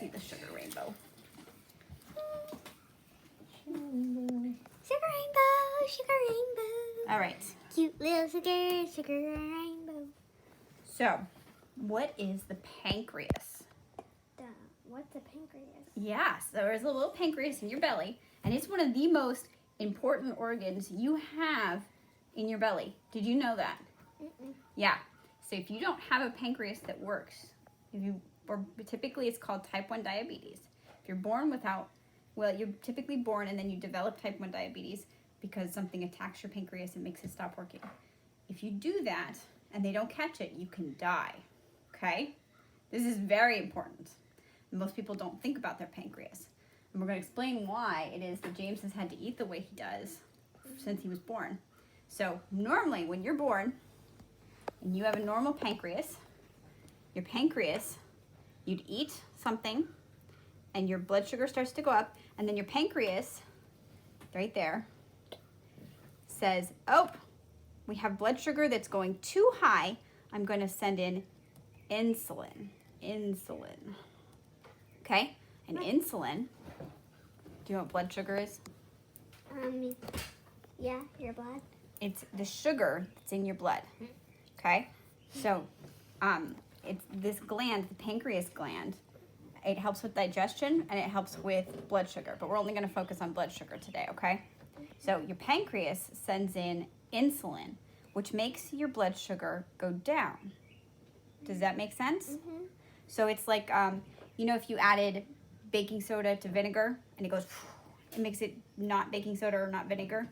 see the sugar rainbow. Sugar rainbow, sugar rainbow. All right. Cute little sugar rainbow. So, what is the pancreas? What's a pancreas? Yeah, so there's a little pancreas in your belly, and it's one of the most important organs you have in your belly. Did you know that? Mm-mm. Yeah. So if you don't have a pancreas that works, typically it's called type 1 diabetes. If you're born without, well, you're typically born and then you develop type 1 diabetes because something attacks your pancreas and makes it stop working. If you do that and they don't catch it, you can die. Okay? This is very important. Most people don't think about their pancreas. And we're going to explain why it is that James has had to eat the way he does since he was born. So normally when you're born and you have a normal pancreas, your pancreas, you'd eat something and your blood sugar starts to go up, and then your pancreas, right there, says, oh, we have blood sugar that's going too high. I'm going to send in insulin. Okay? And insulin, do you know what blood sugar is? Yeah, your blood. It's the sugar that's in your blood. Okay? So, it's this gland, the pancreas gland. It helps with digestion and it helps with blood sugar, but we're only going to focus on blood sugar today, okay? So your pancreas sends in insulin, which makes your blood sugar go down. Does that make sense? Mm-hmm. So it's like, if you added baking soda to vinegar and it goes, it makes it not baking soda or not vinegar,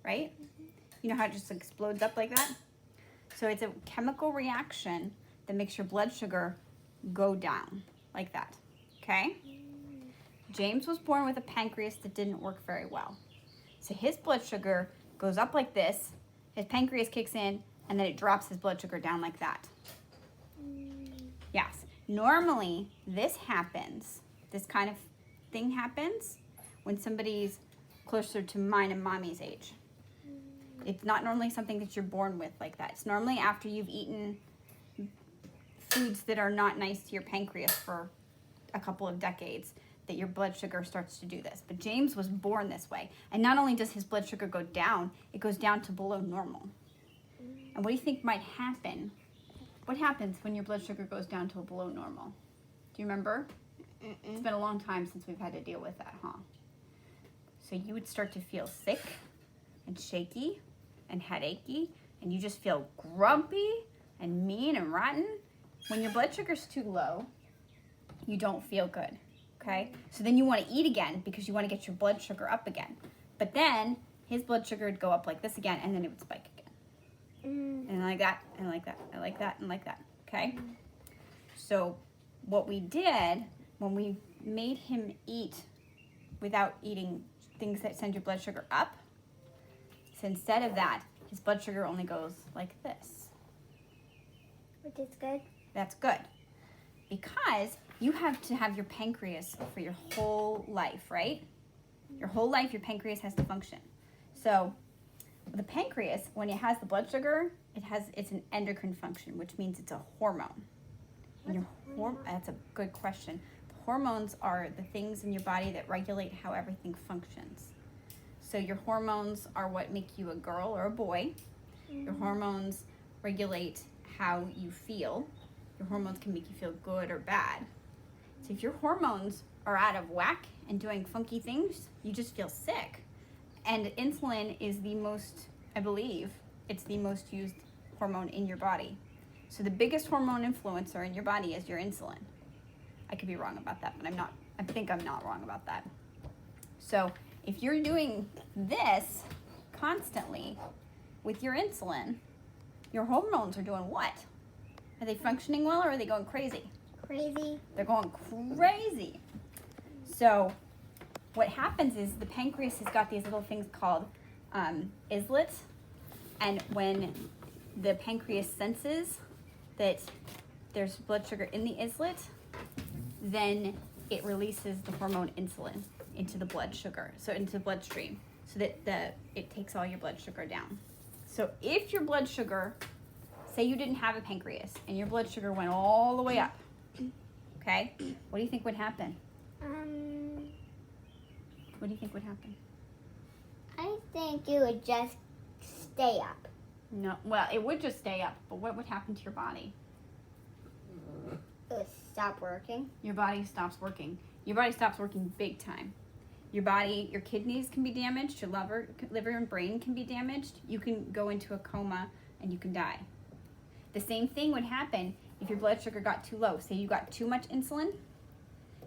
right? You know how it just explodes up like that? So it's a chemical reaction that makes your blood sugar go down like that, okay? James was born with a pancreas that didn't work very well. So his blood sugar goes up like this, his pancreas kicks in, and then it drops his blood sugar down like that. Yes. Normally, this kind of thing happens when somebody's closer to mine and mommy's age. It's not normally something that you're born with like that. It's normally after you've eaten foods that are not nice to your pancreas for a couple of decades that your blood sugar starts to do this. But James was born this way. And not only does his blood sugar go down, it goes down to below normal. And what do you think might happen? What happens when your blood sugar goes down to below normal? Do you remember? It's been a long time since we've had to deal with that, huh? So you would start to feel sick and shaky and headachy, and you just feel grumpy and mean and rotten. When your blood sugar's too low, you don't feel good, okay? So then you want to eat again because you want to get your blood sugar up again. But then his blood sugar would go up like this again, and then it would spike again. And like that, and like that, and like that, and like that, okay? So what we did when we made him eat without eating things that send your blood sugar up, so instead of that, his blood sugar only goes like this. Which is good. That's good. Because you have to have your pancreas for your whole life, right? Your whole life, your pancreas has to function. So the pancreas, when it has the blood sugar, it's an endocrine function, which means it's a hormone. And that's a good question. The hormones are the things in your body that regulate how everything functions. So your hormones are what make you a girl or a boy. Your hormones regulate how you feel. Your hormones can make you feel good or bad. So if your hormones are out of whack and doing funky things, you just feel sick. And insulin is the most, I believe, it's the most used hormone in your body. So the biggest hormone influencer in your body is your insulin. I could be wrong about that, but I think I'm not wrong about that. So if you're doing this constantly with your insulin, your hormones are doing what? Are they functioning well, or are they going crazy? Crazy. They're going crazy. So what happens is the pancreas has got these little things called islets, and when the pancreas senses that there's blood sugar in the islet, then it releases the hormone insulin into the blood sugar, so into the bloodstream, so that it takes all your blood sugar down. So if your blood sugar, say you didn't have a pancreas and your blood sugar went all the way up, okay? What do you think would happen? Um, What do you think would happen? I think it would just stay up. No, well, it would just stay up, but what would happen to your body? It would stop working. Your body stops working. Your body stops working big time. Your body, your kidneys can be damaged, your liver and brain can be damaged. You can go into a coma and you can die. The same thing would happen if your blood sugar got too low. Say you got too much insulin,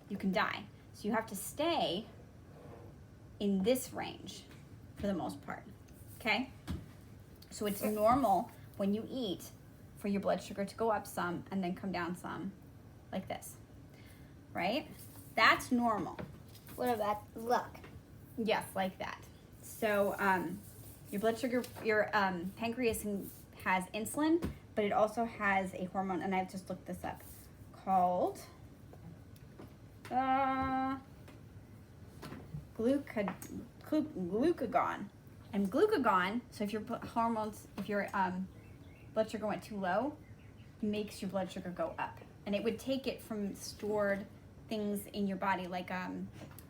you can die. So you have to stay in this range for the most part, okay? So it's normal when you eat for your blood sugar to go up some and then come down some, like this, right? That's normal. What about look? Yes, like that. So your blood sugar, your pancreas has insulin, but it also has a hormone, and I've just looked this up, called glucagon. And glucagon, so if your hormones, if your blood sugar went too low, makes your blood sugar go up. And it would take it from stored things in your body, like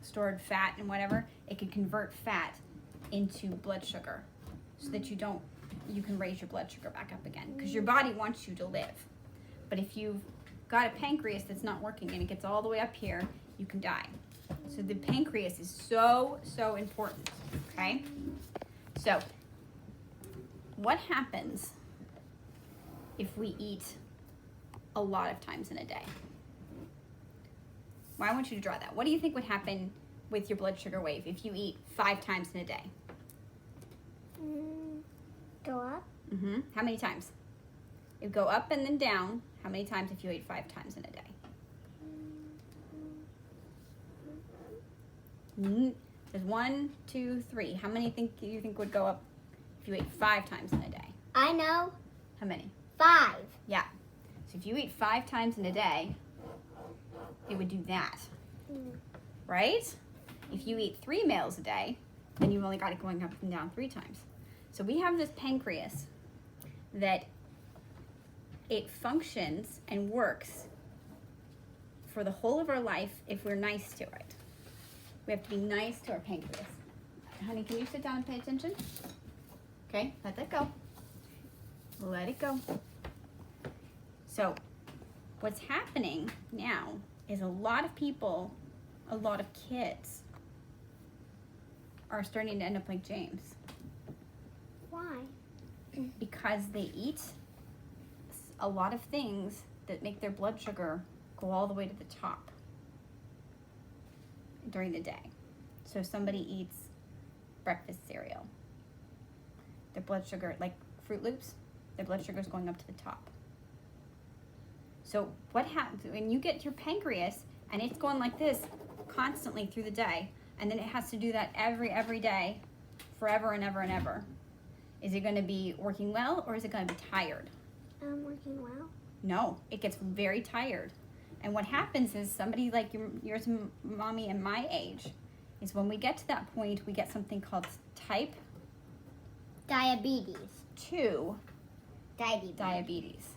stored fat and whatever. It could convert fat into blood sugar so that you can raise your blood sugar back up again, because your body wants you to live. But if you've got a pancreas that's not working and it gets all the way up here, you can die. So the pancreas is so important, okay? So what happens if we eat a lot of times in a day? Well, I want you to draw that. What do you think would happen with your blood sugar wave if you eat 5 times in a day? Go up. How many times? It would go up and then down. How many times if you ate 5 times in a day? There's 1, 2, 3. How many do you think would go up if you ate 5 times in a day? I know. How many? 5. Yeah. So if you eat 5 times in a day, it would do that, right? If you eat 3 meals a day, then you've only got it going up and down 3 times. So we have this pancreas that it functions and works for the whole of our life if we're nice to it. We have to be nice to our pancreas. Honey, can you sit down and pay attention? Okay, let that go. Let it go. So what's happening now is a lot of people, a lot of kids are starting to end up like James. Why? Because they eat a lot of things that make their blood sugar go all the way to the top during the day. So if somebody eats breakfast cereal, their blood sugar, like Fruit Loops, their blood sugar is going up to the top. So what happens when you get your pancreas and it's going like this constantly through the day, and then it has to do that every day forever and ever and ever? Is it going to be working well, or is it going to be tired? Working well. No, it gets very tired. And what happens is somebody like yours, mommy, and my age, is when we get to that point, we get something called type Diabetes. 2 Diabetes. diabetes.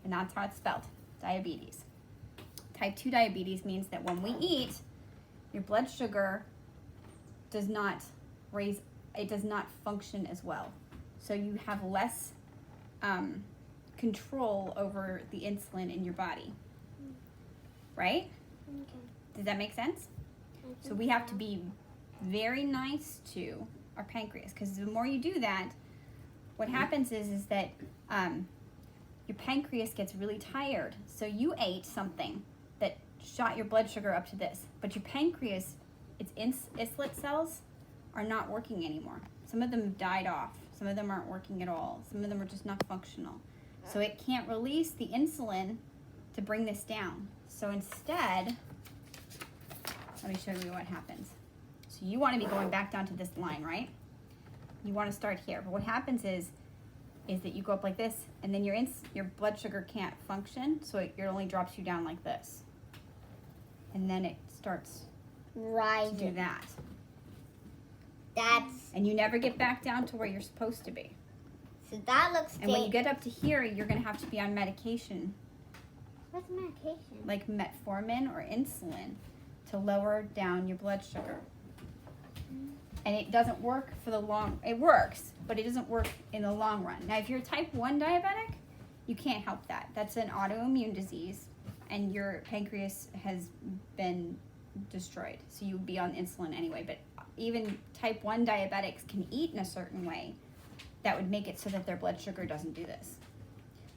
And that's how it's spelled, diabetes. Type 2 diabetes means that when we eat, your blood sugar does not raise, it does not function as well. So you have less control over the insulin in your body. Right? Okay. Does that make sense? So we have to be very nice to our pancreas, because the more you do that, what happens is that your pancreas gets really tired. So you ate something that shot your blood sugar up to this, but your pancreas, its islet cells are not working anymore. Some of them have died off. Some of them aren't working at all. Some of them are just not functional. So it can't release the insulin to bring this down. So instead, let me show you what happens. So you want to be going back down to this line, right? You want to start here. But what happens is that you go up like this, and then your blood sugar can't function, so it only drops you down like this. And then it starts to do that. And you never get back down to where you're supposed to be. So that looks And when you get up to here, you're going to have to be on medication What's medication? like metformin or insulin to lower down your blood sugar. And it doesn't work for the long, it works, but it doesn't work in the long run. Now, if you're type 1 diabetic, you can't help that. That's an autoimmune disease, and your pancreas has been destroyed. So you would be on insulin anyway. But even type 1 diabetics can eat in a certain way that would make it so that their blood sugar doesn't do this.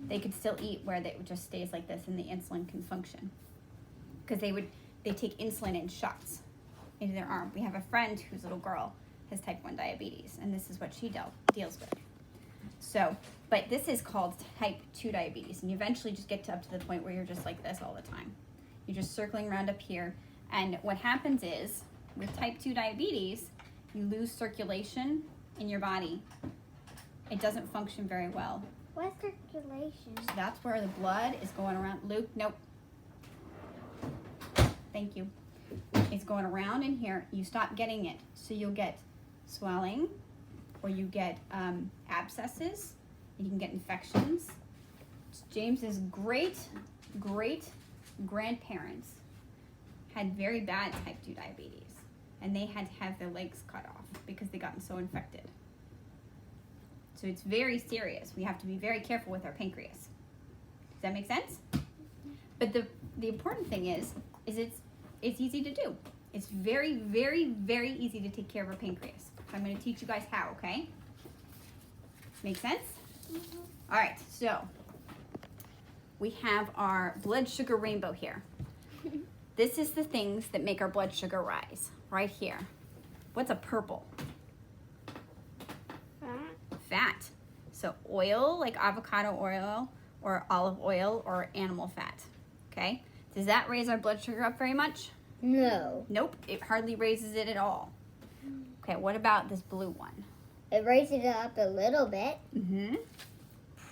They could still eat where it just stays like this and the insulin can function. Because they take insulin in shots into their arm. We have a friend whose little girl has type 1 diabetes, and this is what she deals with. So, but this is called type 2 diabetes, and you eventually just get up to the point where you're just like this all the time. You're just circling around up here, and what happens is, with type 2 diabetes, you lose circulation in your body. It doesn't function very well. What's circulation? So that's where the blood is going around. Luke, nope. Thank you. It's going around in here. You stop getting it. So you'll get swelling, or you get abscesses. You can get infections. James's great grandparents had very bad type 2 diabetes, and they had to have their legs cut off because they gotten so infected. So it's very serious. We have to be very careful with our pancreas. Does that make sense? But the important thing is it's easy to do. It's very, very, very easy to take care of our pancreas. So I'm going to teach you guys how, okay? Make sense? Mm-hmm. All right, so we have our blood sugar rainbow here. This is the things that make our blood sugar rise, right here. What's a purple? Fat. So oil, like avocado oil or olive oil or animal fat, okay? Does that raise our blood sugar up very much? No. Nope, it hardly raises it at all. Okay, what about this blue one? It raises it up a little bit. Mm-hmm.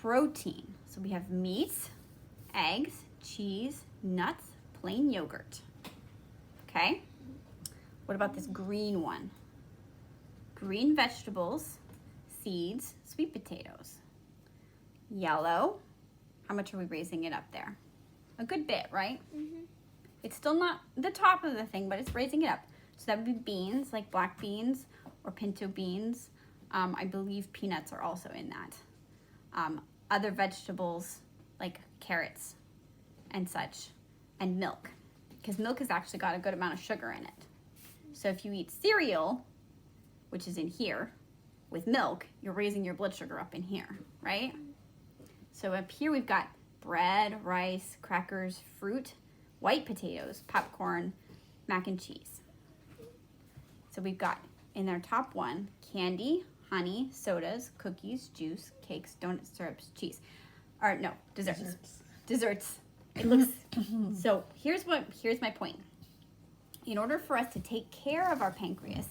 Protein. So we have meats, eggs, cheese, nuts, plain yogurt. Okay? What about this green one? Green vegetables, seeds, sweet potatoes. Yellow. How much are we raising it up there? A good bit, right? Mm-hmm. It's still not the top of the thing, but it's raising it up. So that would be beans, like black beans or pinto beans. I believe peanuts are also in that. Other vegetables like carrots and such, and milk, because milk has actually got a good amount of sugar in it. So if you eat cereal, which is in here, with milk, you're raising your blood sugar up in here, right? So up here we've got bread, rice, crackers, fruit, white potatoes, popcorn, mac and cheese. So we've got in our top one, candy, honey, sodas, cookies, juice, cakes, donuts, syrups, cheese. Or no, desserts. Desserts. It looks so here's my point. In order for us to take care of our pancreas,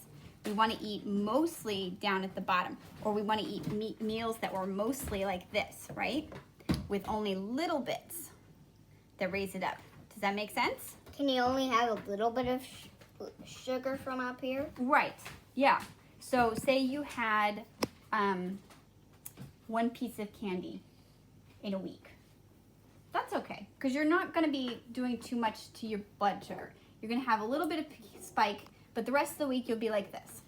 we want to eat mostly down at the bottom, or we want to eat meals that were mostly like this, right? With only little bits that raise it up. Does that make sense? Can you only have a little bit of sugar from up here? Right. Yeah. So say you had one piece of candy in a week. That's okay, because you're not going to be doing too much to your blood sugar. You're going to have a little bit of spike, but the rest of the week you'll be like this.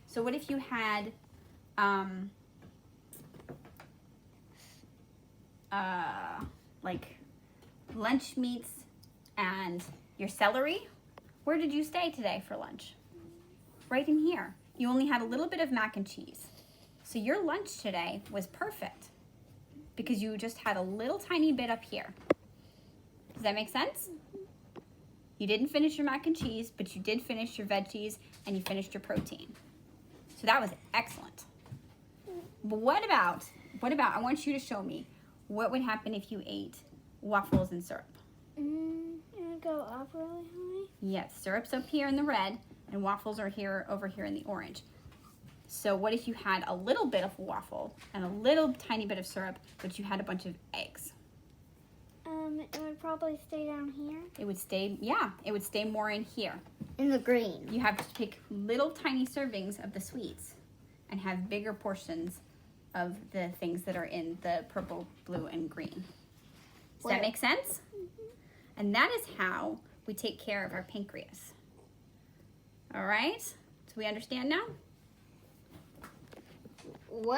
So what if you had like lunch meats and your celery? Where did you stay today for lunch? Right in here. You only had a little bit of mac and cheese. So your lunch today was perfect because you just had a little tiny bit up here. Does that make sense? You didn't finish your mac and cheese, but you did finish your veggies and you finished your protein. So that was excellent. But what about, I want you to show me what would happen if you ate waffles and syrup. It would go up really high. Yes, syrup's up here in the red and waffles are over here in the orange. So what if you had a little bit of waffle and a little tiny bit of syrup, but you had a bunch of eggs? It would probably stay down here. It would stay more in here. In the green. You have to take little tiny servings of the sweets and have bigger portions of the things that are in the purple, blue, and green. Does that make sense? Mm-hmm. And that is how we take care of our pancreas. All right? So we understand now? What